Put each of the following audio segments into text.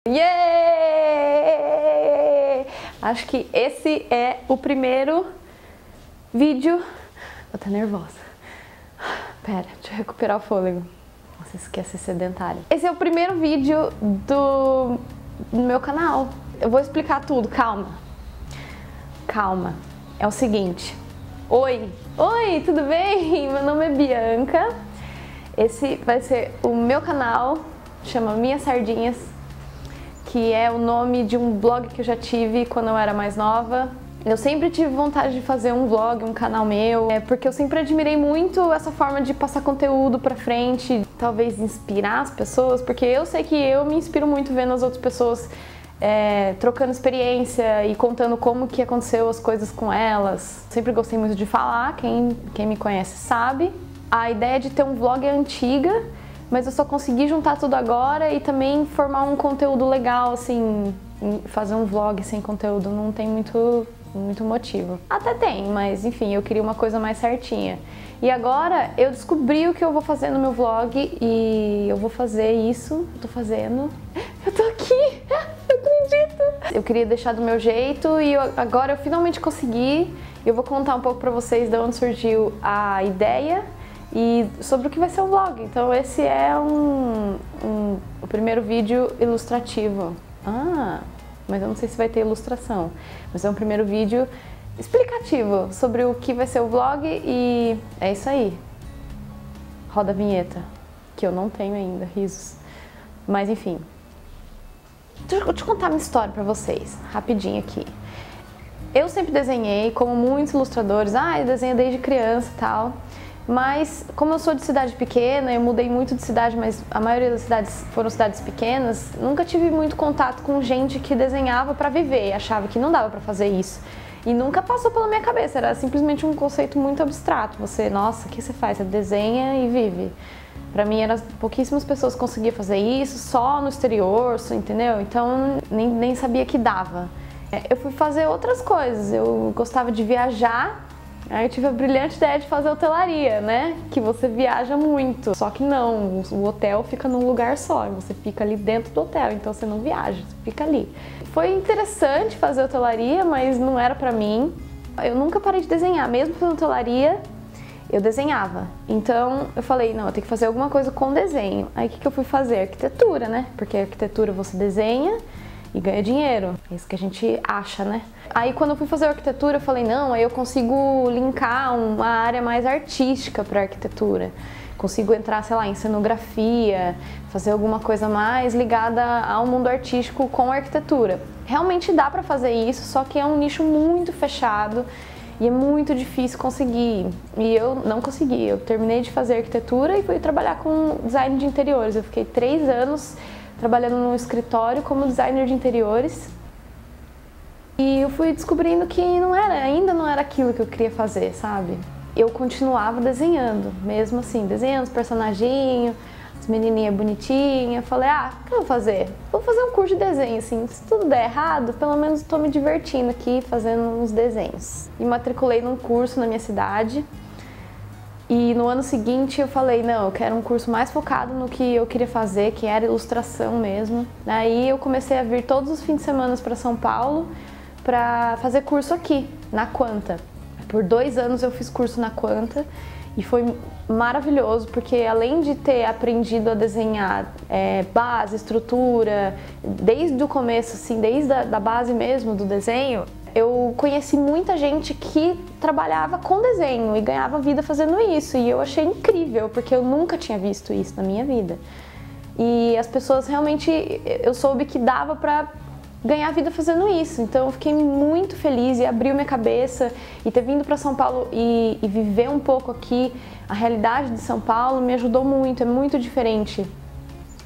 Yeah! Acho que esse é o primeiro vídeo. Tô até nervosa. Pera, deixa eu recuperar o fôlego. Nossa, isso quer ser sedentário. Esse é o primeiro vídeo do meu canal. Eu vou explicar tudo, calma. Calma. É o seguinte. Oi, tudo bem? Meu nome é Bianca. Esse vai ser o meu canal, chama Minhas Sardinhas, que é o nome de um blog que eu já tive quando eu era mais nova. Eu sempre tive vontade de fazer um vlog, um canal meu, porque eu sempre admirei muito essa forma de passar conteúdo pra frente, talvez inspirar as pessoas, porque eu sei que eu me inspiro muito vendo as outras pessoas trocando experiência e contando como que aconteceu as coisas com elas. Sempre gostei muito de falar, quem me conhece sabe. A ideia de ter um vlog é antiga, mas eu só consegui juntar tudo agora e também formar um conteúdo legal, assim, fazer um vlog sem conteúdo não tem muito motivo. Até tem, mas enfim, eu queria uma coisa mais certinha. E agora eu descobri o que eu vou fazer no meu vlog e eu vou fazer isso, eu tô fazendo. Eu tô aqui, eu acredito! Eu queria deixar do meu jeito e agora eu finalmente consegui. Eu vou contar um pouco pra vocês de onde surgiu a ideia e sobre o que vai ser o vlog. Então esse é o primeiro vídeo ilustrativo. Mas eu não sei se vai ter ilustração. Mas é um primeiro vídeo explicativo sobre o que vai ser o vlog e é isso aí. Roda a vinheta, que eu não tenho ainda, risos. Mas enfim. Deixa eu contar minha história pra vocês, rapidinho aqui. Eu sempre desenhei, como muitos ilustradores, eu desenho desde criança e tal. Mas, como eu sou de cidade pequena, eu mudei muito de cidade, mas a maioria das cidades foram cidades pequenas, nunca tive muito contato com gente que desenhava pra viver, achava que não dava pra fazer isso. E nunca passou pela minha cabeça, era simplesmente um conceito muito abstrato. Você, nossa, o que você faz? Você desenha e vive. Pra mim, pouquíssimas pessoas conseguiam fazer isso, só no exterior, entendeu? Então, nem sabia que dava. Eu fui fazer outras coisas, eu gostava de viajar. Aí eu tive a brilhante ideia de fazer hotelaria, né? Que você viaja muito. Só que não, o hotel fica num lugar só, você fica ali dentro do hotel, então você não viaja, você fica ali. Foi interessante fazer hotelaria, mas não era pra mim. Eu nunca parei de desenhar, mesmo fazendo hotelaria, eu desenhava. Então eu falei, não, eu tenho que fazer alguma coisa com desenho. Aí o que eu fui fazer? Arquitetura, né? Porque arquitetura você desenha e ganha dinheiro. É isso que a gente acha, né? Aí quando eu fui fazer arquitetura, eu falei, não, aí eu consigo linkar uma área mais artística para arquitetura. Consigo entrar, sei lá, em cenografia, fazer alguma coisa mais ligada ao mundo artístico com arquitetura. Realmente dá para fazer isso, só que é um nicho muito fechado e é muito difícil conseguir. E eu não consegui. Eu terminei de fazer arquitetura e fui trabalhar com design de interiores. Eu fiquei 3 anos trabalhando num escritório como designer de interiores. E eu fui descobrindo que ainda não era aquilo que eu queria fazer, sabe? Eu continuava desenhando, mesmo assim, desenhando os personaginhos, as menininhas bonitinhas. Falei, o que eu vou fazer? Vou fazer um curso de desenho, assim, se tudo der errado, pelo menos estou me divertindo aqui fazendo uns desenhos. E matriculei num curso na minha cidade. E no ano seguinte eu falei, não, eu quero um curso mais focado no que eu queria fazer, que era ilustração mesmo. Aí eu comecei a vir todos os fins de semana para São Paulo para fazer curso aqui, na Quanta. Por 2 anos eu fiz curso na Quanta e foi maravilhoso, porque além de ter aprendido a desenhar base, estrutura, desde o começo, assim, desde a base mesmo do desenho, eu conheci muita gente que trabalhava com desenho e ganhava vida fazendo isso, e eu achei incrível, porque eu nunca tinha visto isso na minha vida. E as pessoas realmente, eu soube que dava pra ganhar vida fazendo isso, então eu fiquei muito feliz e abriu minha cabeça, e ter vindo para São Paulo e viver um pouco aqui, a realidade de São Paulo me ajudou muito, é muito diferente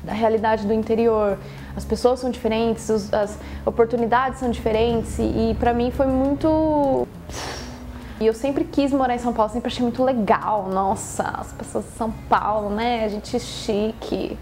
da realidade do interior. As pessoas são diferentes, as oportunidades são diferentes e pra mim foi muito... E eu sempre quis morar em São Paulo, sempre achei muito legal. Nossa, as pessoas de São Paulo, né? A gente é chique.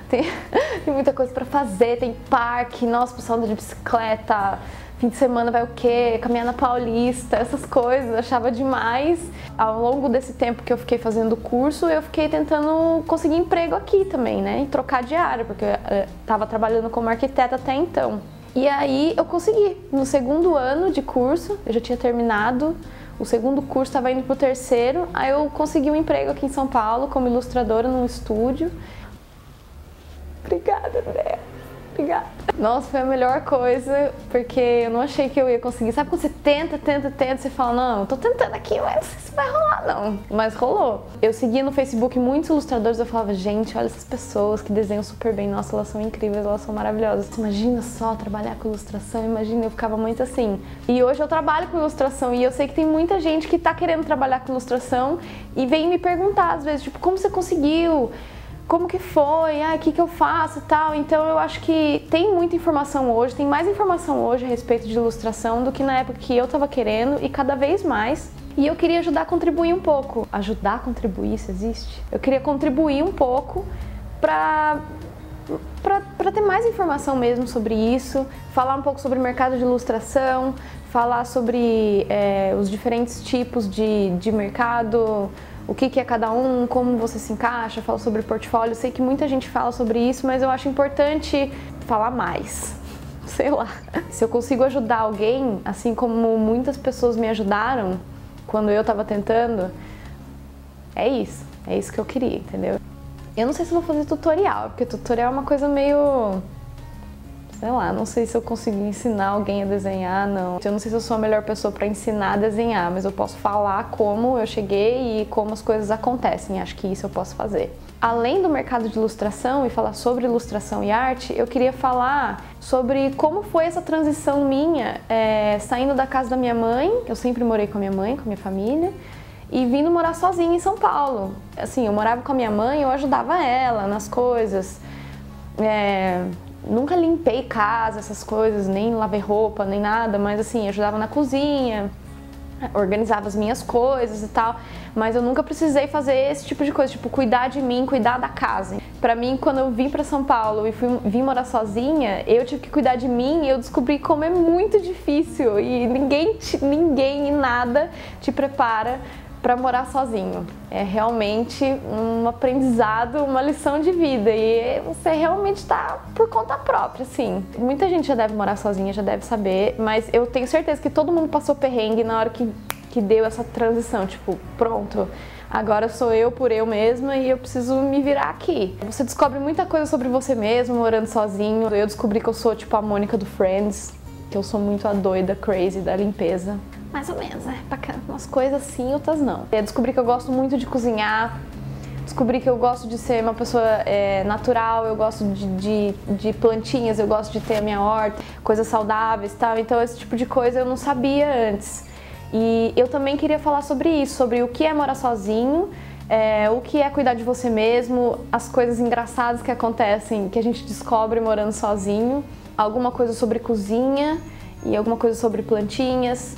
Tem muita coisa pra fazer, tem parque, nossa, o pessoal anda de bicicleta, fim de semana vai o quê? Caminhar na Paulista, essas coisas, eu achava demais. Ao longo desse tempo que eu fiquei fazendo o curso, eu fiquei tentando conseguir emprego aqui também, né? E trocar de área, porque eu tava trabalhando como arquiteta até então. E aí eu consegui. No segundo ano de curso, eu já tinha terminado o segundo curso, estava indo pro terceiro, aí eu consegui um emprego aqui em São Paulo como ilustradora num estúdio. Obrigada, André. Obrigada. Nossa, foi a melhor coisa, porque eu não achei que eu ia conseguir. Sabe quando você tenta, você fala, não, eu tô tentando aqui, mas não sei se vai rolar, não. Mas rolou. Eu seguia no Facebook muitos ilustradores, eu falava, gente, olha essas pessoas que desenham super bem, nossa, elas são incríveis, elas são maravilhosas. Imagina só trabalhar com ilustração, imagina, eu ficava muito assim. E hoje eu trabalho com ilustração e eu sei que tem muita gente que tá querendo trabalhar com ilustração e vem me perguntar às vezes, tipo, como você conseguiu? Como que foi, o que eu faço e tal. Então eu acho que tem muita informação hoje, tem mais informação hoje a respeito de ilustração do que na época que eu tava querendo e cada vez mais. E eu queria ajudar a contribuir um pouco. Ajudar a contribuir, isso existe? Eu queria contribuir um pouco pra ter mais informação mesmo sobre isso, falar um pouco sobre o mercado de ilustração, falar sobre os diferentes tipos de mercado, o que é cada um, como você se encaixa, falo sobre portfólio. Sei que muita gente fala sobre isso, mas eu acho importante falar mais. Sei lá. Se eu consigo ajudar alguém, assim como muitas pessoas me ajudaram quando eu tava tentando, é isso que eu queria, entendeu? Eu não sei se vou fazer tutorial, porque tutorial é uma coisa meio... sei lá, não sei se eu consigo ensinar alguém a desenhar, não. Eu não sei se eu sou a melhor pessoa para ensinar a desenhar, mas eu posso falar como eu cheguei e como as coisas acontecem. Acho que isso eu posso fazer. Além do mercado de ilustração e falar sobre ilustração e arte, eu queria falar sobre como foi essa transição minha, saindo da casa da minha mãe, eu sempre morei com a minha mãe, com a minha família, e vindo morar sozinha em São Paulo. Assim, eu morava com a minha mãe, eu ajudava ela nas coisas, nunca limpei casa, essas coisas, nem lavei roupa, nem nada, mas assim, ajudava na cozinha, organizava as minhas coisas e tal, mas eu nunca precisei fazer esse tipo de coisa, tipo, cuidar de mim, cuidar da casa. Pra mim, quando eu vim pra São Paulo e vim morar sozinha, eu tive que cuidar de mim e eu descobri como é muito difícil e ninguém e nada te prepara para morar sozinho. É realmente um aprendizado, uma lição de vida e você realmente está por conta própria, assim. Muita gente já deve morar sozinha, já deve saber, mas eu tenho certeza que todo mundo passou perrengue na hora que deu essa transição, tipo, pronto, agora sou eu por eu mesma e eu preciso me virar aqui. Você descobre muita coisa sobre você mesmo morando sozinho. Eu descobri que eu sou tipo a Mônica do Friends, que eu sou muito a doida, crazy da limpeza. Mais ou menos, né? Umas coisas sim, outras não. Eu descobri que eu gosto muito de cozinhar, descobri que eu gosto de ser uma pessoa natural, eu gosto de plantinhas, eu gosto de ter a minha horta, coisas saudáveis e tal. Então esse tipo de coisa eu não sabia antes. E eu também queria falar sobre isso, sobre o que é morar sozinho, o que é cuidar de você mesmo, as coisas engraçadas que acontecem, que a gente descobre morando sozinho, alguma coisa sobre cozinha e alguma coisa sobre plantinhas.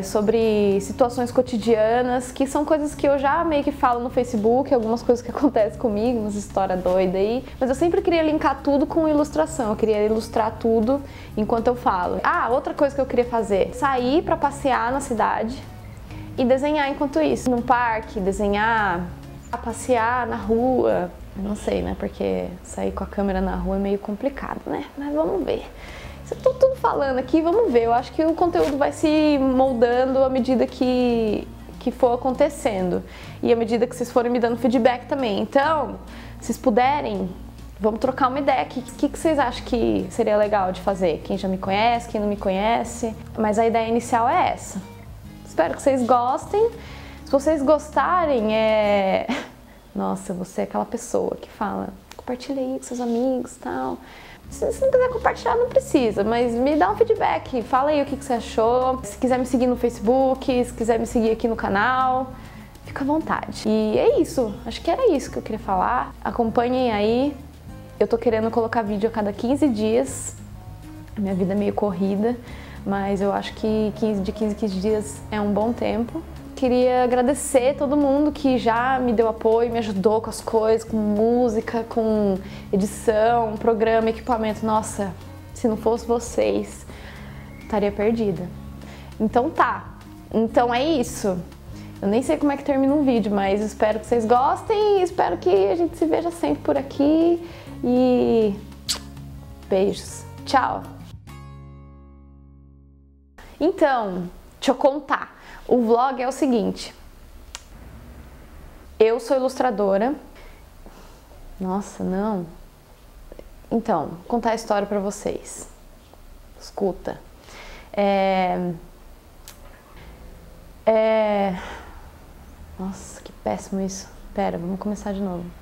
Sobre situações cotidianas, que são coisas que eu já meio que falo no Facebook, algumas coisas que acontecem comigo, umas histórias doidas aí, mas eu sempre queria linkar tudo com ilustração, eu queria ilustrar tudo enquanto eu falo. Outra coisa que eu queria fazer, sair pra passear na cidade e desenhar enquanto isso, num parque, desenhar, passear na rua, não sei, né, porque sair com a câmera na rua é meio complicado, né, mas vamos ver. Estou tudo falando aqui, vamos ver. Eu acho que o conteúdo vai se moldando à medida que for acontecendo. E à medida que vocês forem me dando feedback também. Então, se vocês puderem, vamos trocar uma ideia aqui. O que vocês acham que seria legal de fazer? Quem já me conhece, quem não me conhece. Mas a ideia inicial é essa. Espero que vocês gostem. Se vocês gostarem, Nossa, você é aquela pessoa que fala, compartilha aí com seus amigos e tal. Se não quiser compartilhar, não precisa, mas me dá um feedback, fala aí o que você achou. Se quiser me seguir no Facebook, se quiser me seguir aqui no canal, fica à vontade. E é isso, acho que era isso que eu queria falar. Acompanhem aí, eu tô querendo colocar vídeo a cada 15 dias. A minha vida é meio corrida, mas eu acho que de 15 em 15 dias é um bom tempo. Queria agradecer todo mundo que já me deu apoio, me ajudou com as coisas, com música, com edição, programa, equipamento. Nossa, se não fosse vocês, estaria perdida. Então tá. Então é isso. Eu nem sei como é que termina um vídeo, mas espero que vocês gostem e espero que a gente se veja sempre por aqui. E beijos. Tchau! Então, deixa eu contar. O vlog é o seguinte. Eu sou ilustradora. Nossa, não. Então, vou contar a história pra vocês. Escuta. Nossa, que péssimo isso. Pera, vamos começar de novo.